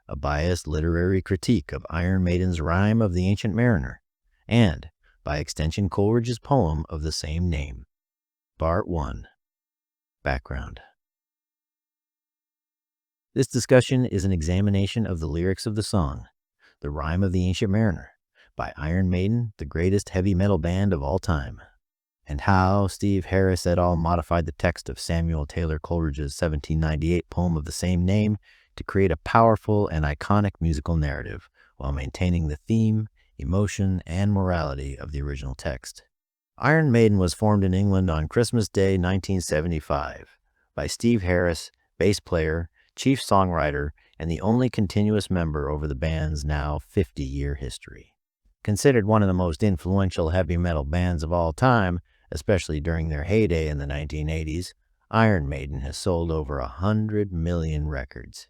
a biased literary critique of Iron Maiden's Rime of the Ancient Mariner, and, by extension, Coleridge's poem of the same name. Part 1. Background. This discussion is an examination of the lyrics of the song, The Rime of the Ancient Mariner, by Iron Maiden, the greatest heavy metal band of all time, and how Steve Harris et al. Modified the text of Samuel Taylor Coleridge's 1798 poem of the same name to create a powerful and iconic musical narrative while maintaining the theme, emotion, and morality of the original text. Iron Maiden was formed in England on Christmas Day 1975 by Steve Harris, bass player, chief songwriter, and the only continuous member over the band's now 50-year history. Considered one of the most influential heavy metal bands of all time, especially during their heyday in the 1980s, Iron Maiden has sold over 100 million records.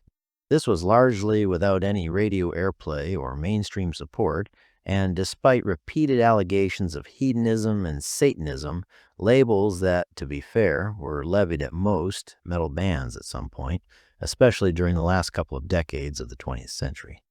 This was largely without any radio airplay or mainstream support, and despite repeated allegations of hedonism and Satanism, labels that, to be fair, were levied at most metal bands at some point, especially during the last couple of decades of the 20th century.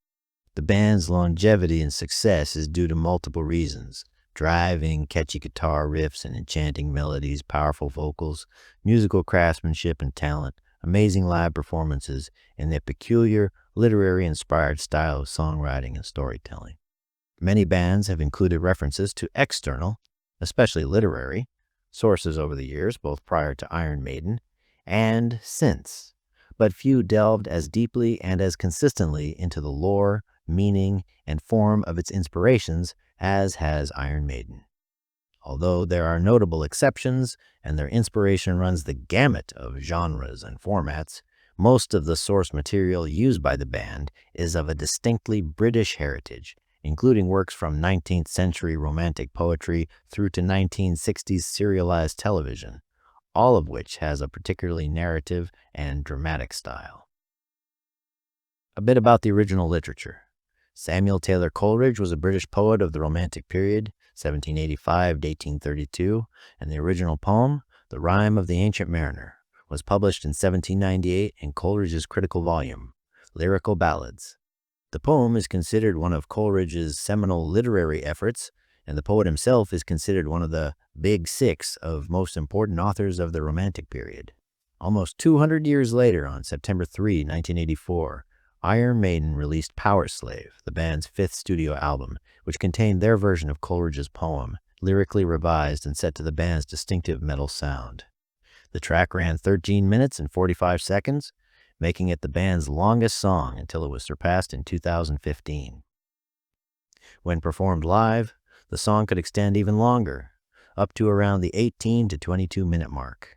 The band's longevity and success is due to multiple reasons: driving, catchy guitar riffs and enchanting melodies, powerful vocals, musical craftsmanship and talent, amazing live performances, and their peculiar, literary-inspired style of songwriting and storytelling. Many bands have included references to external, especially literary, sources over the years, both prior to Iron Maiden and since, but few delved as deeply and as consistently into the lore, meaning, and form of its inspirations as has Iron Maiden. Although there are notable exceptions, and their inspiration runs the gamut of genres and formats, most of the source material used by the band is of a distinctly British heritage, including works from 19th century romantic poetry through to 1960s serialized television, all of which has a particularly narrative and dramatic style. A bit about the original literature. Samuel Taylor Coleridge was a British poet of the Romantic period, 1785 to 1832, and the original poem, The Rime of the Ancient Mariner, was published in 1798 in Coleridge's critical volume, Lyrical Ballads. The poem is considered one of Coleridge's seminal literary efforts, and the poet himself is considered one of the Big Six of most important authors of the Romantic period. Almost 200 years later, on September 3, 1984, Iron Maiden released Power Slave, the band's fifth studio album, which contained their version of Coleridge's poem, lyrically revised and set to the band's distinctive metal sound. The track ran 13 minutes and 45 seconds, making it the band's longest song until it was surpassed in 2015. When performed live, the song could extend even longer, up to around the 18 to 22-minute mark.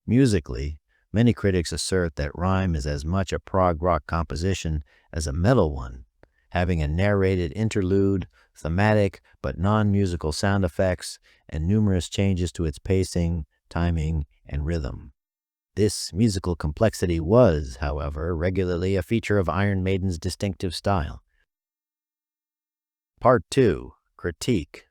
Musically, many critics assert that Rime is as much a prog rock composition as a metal one, having a narrated interlude, thematic but non-musical sound effects, and numerous changes to its pacing, timing, and rhythm. This musical complexity was, however, regularly a feature of Iron Maiden's distinctive style. Part 2. Critique.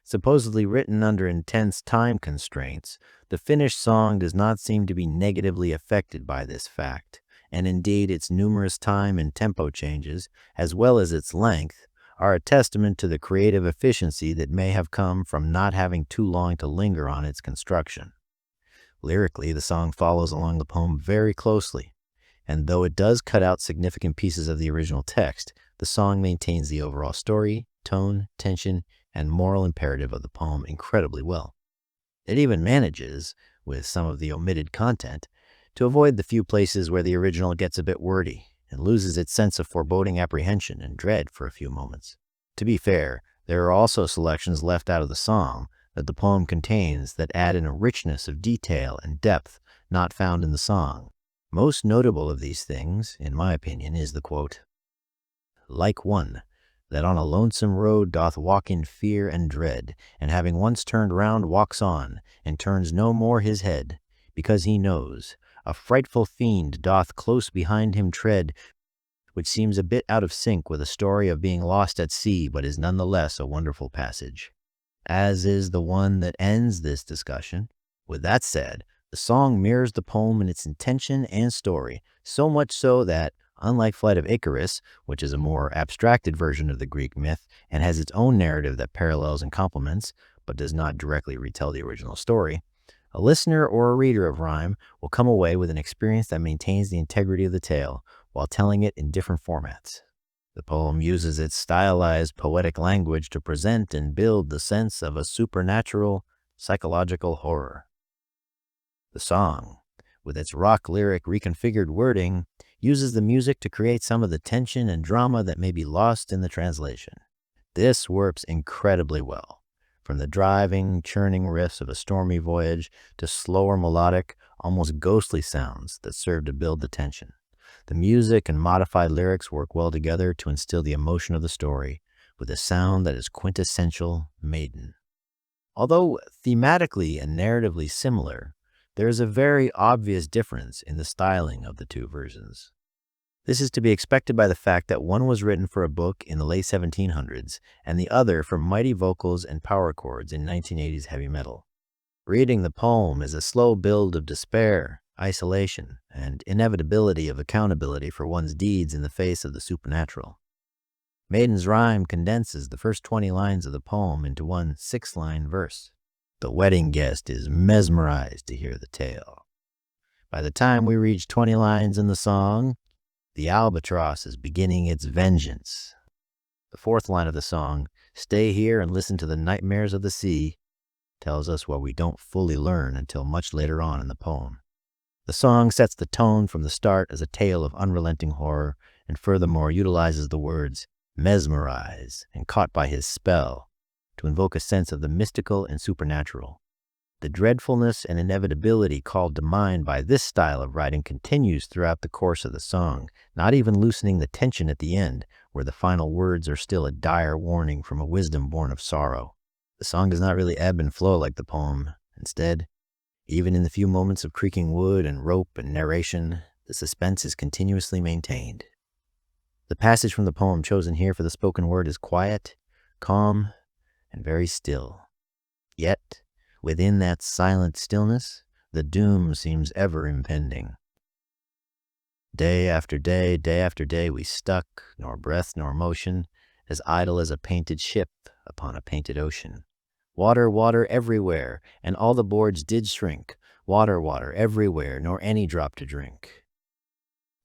Supposedly written under intense time constraints, the finished song does not seem to be negatively affected by this fact, and indeed its numerous time and tempo changes, as well as its length, are a testament to the creative efficiency that may have come from not having too long to linger on its construction. Lyrically, the song follows along the poem very closely, and though it does cut out significant pieces of the original text, the song maintains the overall story, tone, tension, and moral imperative of the poem incredibly well. It even manages, with some of the omitted content, to avoid the few places where the original gets a bit wordy and loses its sense of foreboding apprehension and dread for a few moments. To be fair, there are also selections left out of the song that the poem contains that add in a richness of detail and depth not found in the song. Most notable of these things, in my opinion, is the quote, "Like one that on a lonesome road doth walk in fear and dread, and having once turned round walks on, and turns no more his head, because he knows a frightful fiend doth close behind him tread," which seems a bit out of sync with a story of being lost at sea, but is nonetheless a wonderful passage, as is the one that ends this discussion. With that said, the song mirrors the poem in its intention and story, so much so that, Unlike Flight of Icarus, which is a more abstracted version of the Greek myth and has its own narrative that parallels and complements, but does not directly retell the original story, a listener or a reader of Rime will come away with an experience that maintains the integrity of the tale while telling it in different formats. The poem uses its stylized poetic language to present and build the sense of a supernatural, psychological horror. The song, with its rock lyric reconfigured wording, uses the music to create some of the tension and drama that may be lost in the translation. This works incredibly well, from the driving, churning riffs of a stormy voyage to slower melodic, almost ghostly sounds that serve to build the tension. The music and modified lyrics work well together to instill the emotion of the story, with a sound that is quintessential Maiden. Although thematically and narratively similar, there is a very obvious difference in the styling of the two versions. This is to be expected by the fact that one was written for a book in the late 1700s and the other for mighty vocals and power chords in 1980s heavy metal. Reading the poem is a slow build of despair, isolation, and inevitability of accountability for one's deeds in the face of the supernatural. Maiden's rhyme condenses the first 20 lines of the poem into one 6-line verse. The wedding guest is mesmerized to hear the tale. By the time we reach 20 lines in the song, the albatross is beginning its vengeance. The 4th line of the song, "Stay here and listen to the nightmares of the sea," tells us what we don't fully learn until much later on in the poem. The song sets the tone from the start as a tale of unrelenting horror, and furthermore utilizes the words mesmerize and caught by his spell to invoke a sense of the mystical and supernatural. The dreadfulness and inevitability called to mind by this style of writing continues throughout the course of the song, not even loosening the tension at the end, where the final words are still a dire warning from a wisdom born of sorrow. The song does not really ebb and flow like the poem. Instead, even in the few moments of creaking wood and rope and narration, the suspense is continuously maintained. The passage from the poem chosen here for the spoken word is quiet, calm, and very still. Yet, within that silent stillness, the doom seems ever impending. Day after day we stuck, nor breath nor motion, as idle as a painted ship upon a painted ocean. Water, water everywhere, and all the boards did shrink. Water, water everywhere, nor any drop to drink.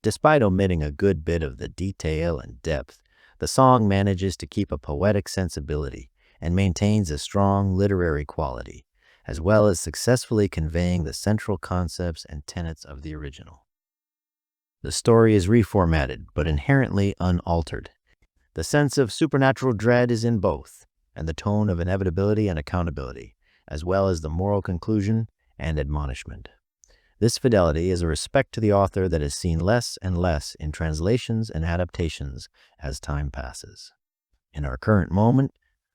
Despite omitting a good bit of the detail and depth, the song manages to keep a poetic sensibility and maintains a strong literary quality, as well as successfully conveying the central concepts and tenets of the original. The story is reformatted, but inherently unaltered. The sense of supernatural dread is in both, and the tone of inevitability and accountability, as well as the moral conclusion and admonishment. This fidelity is a respect to the author that is seen less and less in translations and adaptations as time passes. In our current moment,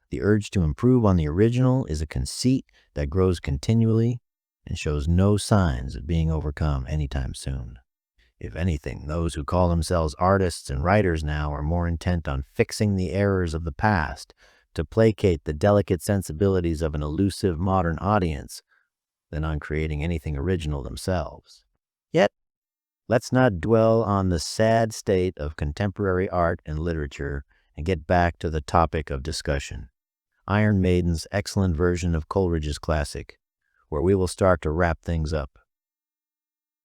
the urge to improve on the original is a conceit that grows continually and shows no signs of being overcome anytime soon. If anything, those who call themselves artists and writers now are more intent on fixing the errors of the past to placate the delicate sensibilities of an elusive modern audience than on creating anything original themselves. Yet, let's not dwell on the sad state of contemporary art and literature and get back to the topic of discussion, Iron Maiden's excellent version of Coleridge's classic, where we will start to wrap things up.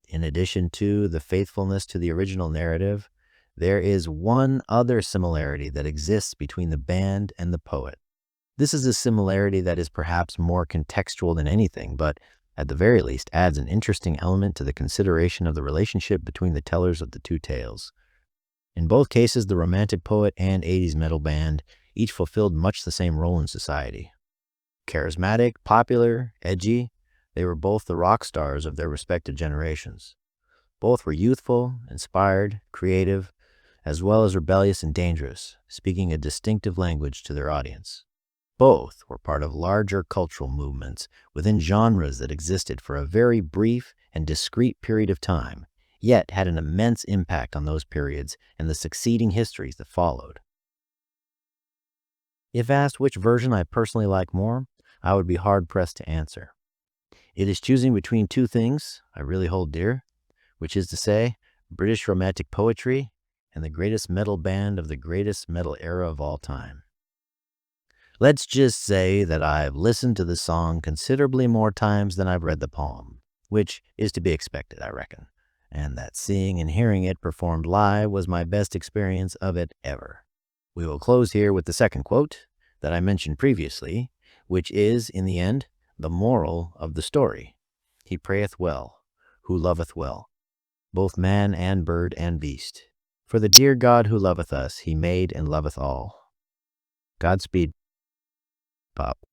In addition to the faithfulness to the original narrative, there is one other similarity that exists between the band and the poet. This is a similarity that is perhaps more contextual than anything, but at the very least adds an interesting element to the consideration of the relationship between the tellers of the two tales. In both cases, the romantic poet and 80s metal band each fulfilled much the same role in society. Charismatic, popular, edgy, they were both the rock stars of their respective generations. Both were youthful, inspired, creative, as well as rebellious and dangerous, speaking a distinctive language to their audience. Both were part of larger cultural movements within genres that existed for a very brief and discrete period of time, yet had an immense impact on those periods and the succeeding histories that followed. If asked which version I personally like more, I would be hard-pressed to answer. It is choosing between two things I really hold dear, which is to say, British Romantic poetry and the greatest metal band of the greatest metal era of all time. Let's just say that I've listened to the song considerably more times than I've read the poem, which is to be expected, I reckon, and that seeing and hearing it performed live was my best experience of it ever. We will close here with the second quote that I mentioned previously, which is, in the end, the moral of the story. He prayeth well, who loveth well, both man and bird and beast. For the dear God who loveth us, he made and loveth all. Godspeed, Pop.